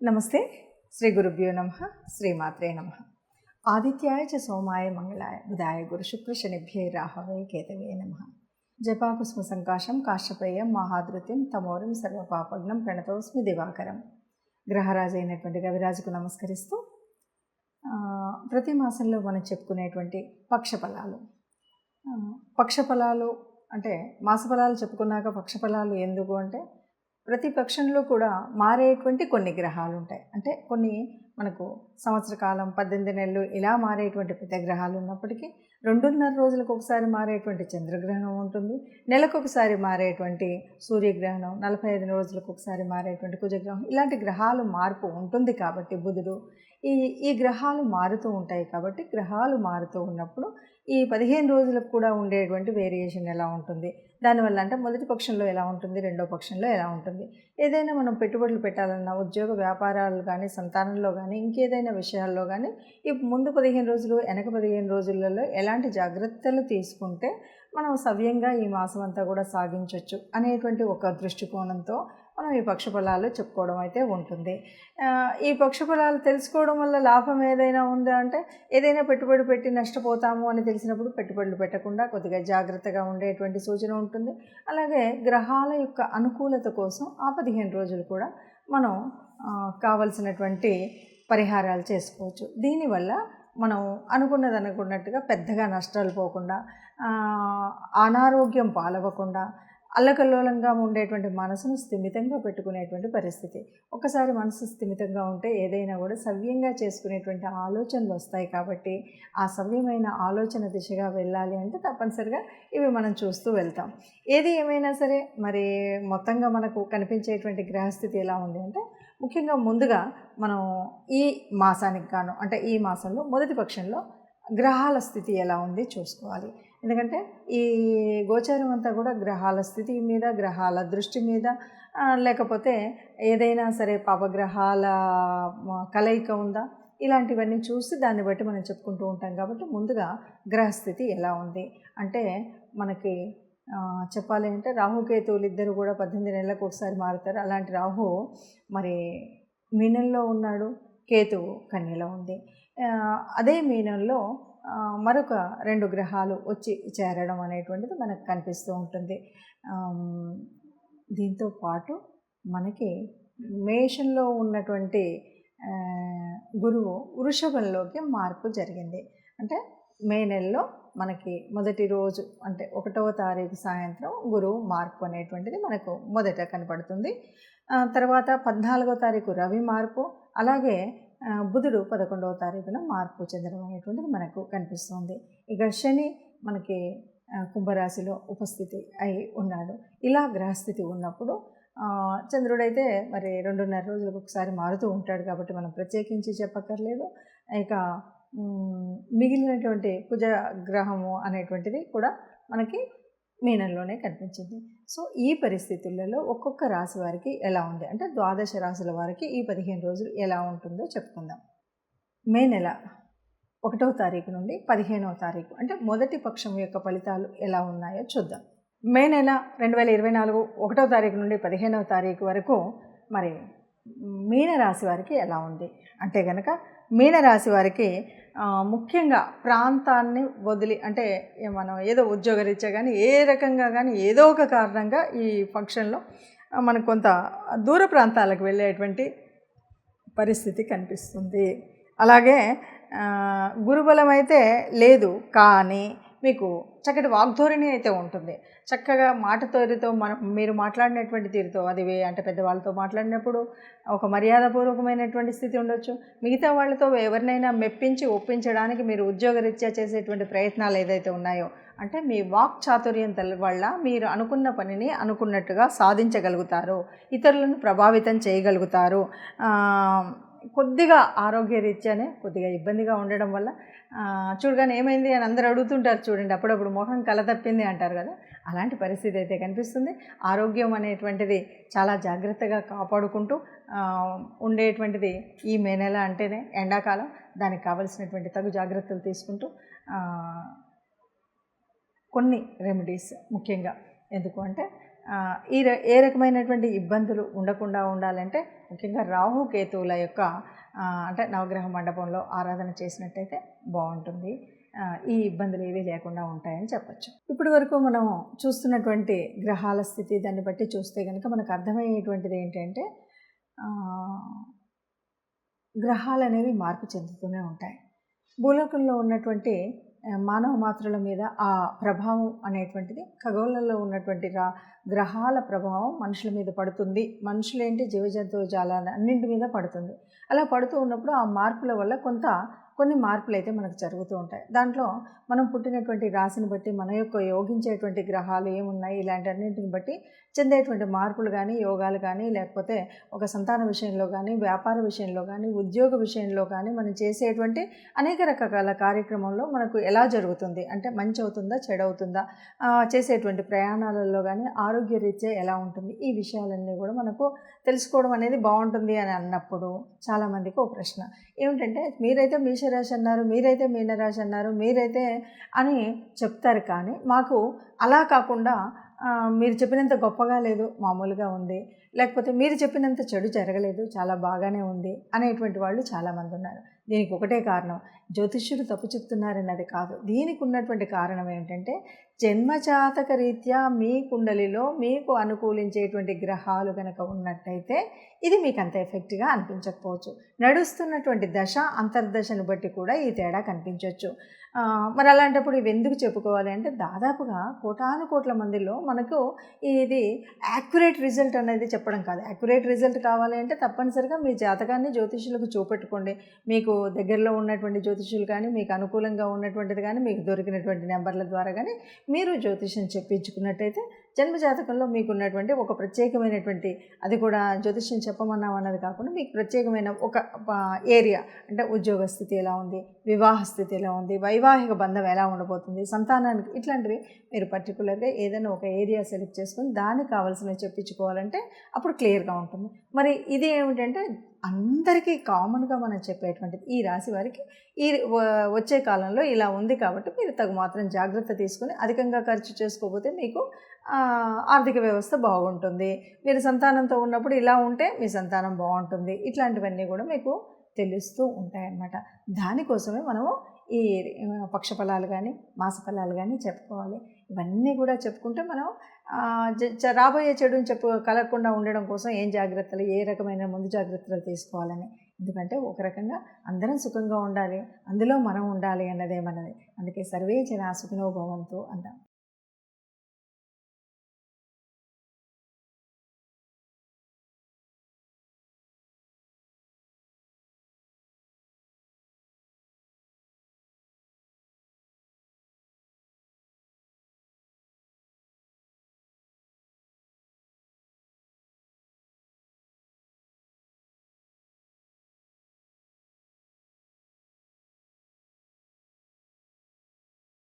నమస్తే. శ్రీ గురుభ్యో నమః. శ్రీమాత్రే నమః. ఆదిత్యాయ చ సోమాయ మంగళాయ బుధాయ గురు శుక్ర శనిభ్యై రాహవే కేతవే నమః. జపాకుస్మ సంకాశం కాశ్యపేయం మహాధృత్యం తమోరం సర్వపాపగ్నం ప్రణతోస్మి దివాకరం. గ్రహరాజు అయినటువంటి రవిరాజుకు నమస్కరిస్తూ ప్రతి మాసంలో మనం చెప్పుకునేటువంటి పక్షఫలాలు. పక్షఫలాలు అంటే మాసఫలాలు చెప్పుకున్నాక పక్షఫలాలు ఎందుకు అంటే, ప్రతి పక్షంలో కూడా మారేటువంటి కొన్ని గ్రహాలు ఉంటాయి. అంటే కొన్ని మనకు సంవత్సర కాలం 18 నెలలు ఇలా మారేటువంటి పెద్ద గ్రహాలు ఉన్నప్పటికీ 2.5 రోజులకు ఒకసారి మారేటువంటి చంద్రగ్రహణం ఉంటుంది. నెలకొకసారి మారేటువంటి సూర్యగ్రహణం, 45 రోజులకు ఒకసారి మారేటువంటి కుజగ్రహం, ఇలాంటి గ్రహాలు మార్పు ఉంటుంది. కాబట్టి బుధుడు ఈ గ్రహాలు మారుతూ ఉంటాయి. కాబట్టి గ్రహాలు మారుతూ ఉన్నప్పుడు ఈ 15 రోజులకు కూడా ఉండేటువంటి వేరియేషన్ ఎలా ఉంటుంది, దానివల్ల అంటే మొదటి పక్షంలో ఎలా ఉంటుంది, రెండో పక్షంలో ఎలా ఉంటుంది, ఏదైనా మనం పెట్టుబడులు పెట్టాలన్నా, ఉద్యోగ వ్యాపారాలు కానీ, సంతానంలో కానీ, ఇంకేదైనా విషయాల్లో కానీ ఈ ముందు 15 రోజులు వెనక 15 రోజులలో ఎలాంటి జాగ్రత్తలు తీసుకుంటే మనం సవ్యంగా ఈ మాసం అంతా కూడా సాగించవచ్చు అనేటువంటి ఒక దృష్టికోణంతో మనం ఈ పక్షఫలాలు చెప్పుకోవడం అయితే ఉంటుంది. ఈ పక్షఫలాలు తెలుసుకోవడం వల్ల లాభం ఏదైనా ఉందా అంటే, ఏదైనా పెట్టుబడి పెట్టి నష్టపోతాము అని తెలిసినప్పుడు పెట్టుబడులు పెట్టకుండా కొద్దిగా జాగ్రత్తగా ఉండేటువంటి సూచన ఉంటుంది. అలాగే గ్రహాల యొక్క అనుకూలత కోసం ఆ 15 రోజులు కూడా మనం కావలసినటువంటి పరిహారాలు చేసుకోవచ్చు. దీనివల్ల మనం అనుకున్నట్టుగా పెద్దగా నష్టాలు పోకుండా, అనారోగ్యం పాలవ్వకుండా, అల్లకల్లోలంగా ఉండేటువంటి మనసును స్థిమితంగా పెట్టుకునేటువంటి పరిస్థితి. ఒకసారి మనసు స్థిమితంగా ఉంటే ఏదైనా కూడా సవ్యంగా చేసుకునేటువంటి ఆలోచనలు వస్తాయి. కాబట్టి ఆ సవ్యమైన ఆలోచన దిశగా వెళ్ళాలి అంటే తప్పనిసరిగా ఇవి మనం చూస్తూ వెళ్తాం. ఏది ఏమైనా సరే మరి మొత్తంగా మనకు కనిపించేటువంటి గ్రహస్థితి ఎలా ఉంది అంటే, ముఖ్యంగా ముందుగా మనం ఈ మాసానికి గాను అంటే ఈ మాసంలో మొదటి పక్షంలో గ్రహాల స్థితి ఎలా ఉంది చూసుకోవాలి. ఎందుకంటే ఈ గోచారం అంతా కూడా గ్రహాల స్థితి మీద, గ్రహాల దృష్టి మీద, లేకపోతే ఏదైనా సరే పాపగ్రహాల కలయిక ఉందా, ఇలాంటివన్నీ చూసి దాన్ని బట్టి మనం చెప్పుకుంటూ ఉంటాం. కాబట్టి ముందుగా గ్రహస్థితి ఎలా ఉంది అంటే, మనకి చెప్పాలి అంటే రాహుకేతువులు ఇద్దరు కూడా 18 నెలలకు ఒకసారి మారుతారు. అలాంటి రాహు మరి మీనంలో ఉన్నాడు, కేతువు కన్యలో ఉంది. అదే మీనంలో మరొక 2 గ్రహాలు వచ్చి చేరడం అనేటువంటిది మనకు కనిపిస్తూ ఉంటుంది. దీంతో పాటు మనకి మేషంలో ఉన్నటువంటి గురువు వృషభంలోకి మార్పు జరిగింది. అంటే మే నెలలో మనకి మొదటి రోజు అంటే 1వ తారీఖు సాయంత్రం గురువు మార్పు అనేటువంటిది మనకు మొదట కనపడుతుంది. తర్వాత 14వ తారీఖు రవి మార్పు, అలాగే బుధుడు 11వ తారీఖున మార్పు చెందడం అనేటువంటిది మనకు కనిపిస్తుంది. ఇక శని మనకి కుంభరాశిలో ఉపస్థితి అయి ఉన్నాడు. ఇలా గ్రహస్థితి ఉన్నప్పుడు చంద్రుడైతే మరి 2.5 రోజులకు ఒకసారి మారుతూ ఉంటాడు. కాబట్టి మనం ప్రత్యేకించి చెప్పక్కర్లేదు. ఇక మిగిలినటువంటి కుజ గ్రహము అనేటువంటిది కూడా మనకి మీనంలోనే కనిపించింది. సో ఈ పరిస్థితులలో ఒక్కొక్క రాశి వారికి ఎలా ఉంది అంటే, 12 రాశుల వారికి ఈ 15 రోజులు ఎలా ఉంటుందో చెప్పుకుందాం. మే నెల 1వ తారీఖు నుండి 15వ తారీఖు అంటే మొదటి పక్షం యొక్క ఫలితాలు ఎలా ఉన్నాయో చూద్దాం. మే నెల 2024 1వ తారీఖు నుండి 15వ తారీఖు వరకు మరి మీనరాశి వారికి ఎలా ఉంది అంటే కనుక, మీనరాశి వారికి ముఖ్యంగా ప్రాంతాన్ని వదిలి అంటే మనం ఏదో ఉద్యోగరీత్యా కానీ, ఏ రకంగా కానీ ఏదో ఒక కారణంగా ఈ ఫంక్షన్లో మనకు కొంత దూర ప్రాంతాలకు వెళ్ళేటువంటి పరిస్థితి కనిపిస్తుంది. అలాగే గురుబలం అయితే లేదు, కానీ మీకు చక్కటి వాగ్ధోరణి అయితే ఉంటుంది. చక్కగా మాటతోరితో మీరు మాట్లాడినటువంటి తీరుతో, అది అంటే పెద్దవాళ్ళతో మాట్లాడినప్పుడు ఒక మర్యాదపూర్వకమైనటువంటి స్థితి ఉండొచ్చు. మిగతా వాళ్ళతో ఎవరినైనా మెప్పించి ఒప్పించడానికి మీరు ఉద్యోగరీత్యా చేసేటువంటి ప్రయత్నాలు ఏదైతే ఉన్నాయో అంటే మీ వాక్ చాతుర్యం వల్ల మీరు అనుకున్న పనిని అనుకున్నట్టుగా సాధించగలుగుతారు, ఇతరులను ప్రభావితం చేయగలుగుతారు. కొద్దిగా ఆరోగ్యరీత్యానే కొద్దిగా ఇబ్బందిగా ఉండడం వల్ల చూడగానే ఏమైంది అని అందరూ అడుగుతుంటారు చూడండి, అప్పుడప్పుడు మొహం కల తప్పింది అంటారు కదా, అలాంటి పరిస్థితి అయితే కనిపిస్తుంది. ఆరోగ్యం అనేటువంటిది చాలా జాగ్రత్తగా కాపాడుకుంటూ ఉండేటువంటిది ఈ మే నెల అంటేనే ఎండాకాలం. దానికి కావలసినటువంటి తగు జాగ్రత్తలు తీసుకుంటూ కొన్ని రెమెడీస్ ముఖ్యంగా ఎందుకు అంటే, ఏ రకమైనటువంటి ఇబ్బందులు ఉండకుండా ఉండాలంటే ముఖ్యంగా రాహు కేతువుల యొక్క అంటే నవగ్రహ మండపంలో ఆరాధన చేసినట్టయితే బాగుంటుంది. ఈ ఇబ్బందులు ఏవీ లేకుండా ఉంటాయని చెప్పచ్చు. ఇప్పటి వరకు మనం చూస్తున్నటువంటి గ్రహాల స్థితి దాన్ని బట్టి చూస్తే కనుక మనకు అర్థమయ్యేటువంటిది ఏంటంటే గ్రహాలు అనేవి మార్పు చెందుతూనే ఉంటాయి. భూలోకంలో ఉన్నటువంటి మానవ మాత్రుల మీద ఆ ప్రభావం అనేటువంటిది ఖగోళంలో ఉన్నటువంటి గ్రహాల ప్రభావం మనుషుల మీద పడుతుంది. మనుషులేంటి జీవజంతువు జాలాన్ని అన్నింటి మీద పడుతుంది. అలా పడుతూ ఉన్నప్పుడు ఆ మార్పుల వల్ల కొన్ని మార్పులు అయితే మనకు జరుగుతూ ఉంటాయి. దాంట్లో మనం పుట్టినటువంటి రాశిని బట్టి మన యొక్క యోగించేటువంటి గ్రహాలు ఏమున్నాయి ఇలాంటి అన్నింటిని బట్టి చెందేటువంటి మార్పులు కానీ యోగాలు కానీ లేకపోతే ఒక సంతాన విషయంలో కానీ వ్యాపార విషయంలో కానీ ఉద్యోగ విషయంలో కానీ మనం చేసేటువంటి అనేక రకాల కార్యక్రమంలో మనకు ఎలా జరుగుతుంది అంటే మంచి అవుతుందా చెడు అవుతుందా, చేసేటువంటి ప్రయాణాలలో కానీ ఆరోగ్యరీత్యా ఎలా ఉంటుంది, ఈ విషయాలన్నీ కూడా మనకు తెలుసుకోవడం అనేది బాగుంటుంది అని అన్నప్పుడు చాలామందికి ఒక ప్రశ్న ఏమిటంటే మీరైతే మేషరాశి అన్నారు, మీరైతే మీనరాశి అన్నారు, మీరైతే అని చెప్తారు, కానీ మాకు అలా కాకుండా మీరు చెప్పినంత గొప్పగా లేదు, మామూలుగా ఉంది, లేకపోతే మీరు చెప్పినంత చెడు జరగలేదు, చాలా బాగానే ఉంది అనేటువంటి వాళ్ళు చాలామంది ఉన్నారు. దీనికి ఒకటే కారణం, జ్యోతిష్యుడు తప్పు చెప్తున్నారన్నది కాదు. దీనికి ఉన్నటువంటి కారణం ఏంటంటే జన్మజాతక రీత్యా మీ కుండలిలో మీకు అనుకూలించేటువంటి గ్రహాలు కనుక ఉన్నట్టయితే ఇది మీకు అంత ఎఫెక్ట్గా అనిపించకపోవచ్చు. నడుస్తున్నటువంటి దశ అంతర్దశను బట్టి కూడా ఈ తేడా కనిపించవచ్చు. మరి అలాంటప్పుడు ఇవి ఎందుకు చెప్పుకోవాలి అంటే దాదాపుగా కోటాను కోట్ల మందిలో మనకు ఇది యాక్యురేట్ రిజల్ట్ అనేది చెప్పడం కాదు. యాక్యురేట్ రిజల్ట్ కావాలి అంటే తప్పనిసరిగా మీ జాతకాన్ని జ్యోతిష్యులకు చూపెట్టుకోండి. మీకు దగ్గరలో ఉన్నటువంటి జ్యోతిష్యులు కానీ మీకు అనుకూలంగా ఉన్నటువంటిది కానీ మీకు దొరికినటువంటి నెంబర్ల ద్వారా కానీ మీరు జ్యోతిష్యం చెప్పించుకున్నట్టయితే జన్మజాతకంలో మీకు ఉన్నటువంటి ఒక ప్రత్యేకమైనటువంటి, అది కూడా జ్యోతిష్యం చెప్పమన్నాం అన్నది కాకుండా మీకు ప్రత్యేకమైన ఒక ఏరియా అంటే ఉద్యోగ స్థితి ఎలా ఉంది, వివాహ స్థితి ఎలా ఉంది, వైవాహిక బంధం ఎలా ఉండబోతుంది, సంతానానికి, ఇట్లాంటివి మీరు పర్టికులర్గా ఏదైనా ఒక ఏరియా సెలెక్ట్ చేసుకొని దానికి కావాల్సినవి చెప్పించుకోవాలంటే అప్పుడు క్లియర్గా ఉంటుంది. మరి ఇది ఏమిటంటే అందరికీ కామన్గా మనం చెప్పేటువంటిది ఈ రాశి వారికి ఈ వచ్చే కాలంలో ఇలా ఉంది కాబట్టి మీరు తగు మాత్రం జాగ్రత్త తీసుకొని అధికంగా ఖర్చు చేసుకోకపోతే మీకు ఆర్థిక వ్యవస్థ బాగుంటుంది. మీరు సంతానంతో ఉన్నప్పుడు ఇలా ఉంటే మీ సంతానం బాగుంటుంది. ఇట్లాంటివన్నీ కూడా మీకు తెలుస్తూ ఉంటాయన్నమాట. దానికోసమే మనము ఈ పక్షఫలాలు కానీ మాసఫలాలు కానీ చెప్పుకోవాలి. ఇవన్నీ కూడా చెప్పుకుంటే మనం రాబోయే చెడుని కలగకుండా ఉండడం కోసం ఏం జాగ్రత్తలు, ఏ రకమైన ముందు జాగ్రత్తలు తీసుకోవాలని. ఎందుకంటే ఒక రకంగా అందరం సుఖంగా ఉండాలి, అందులో మనం ఉండాలి అన్నదే మనది. అందుకే సర్వే జనా సుఖినో భవంతు అంటాం.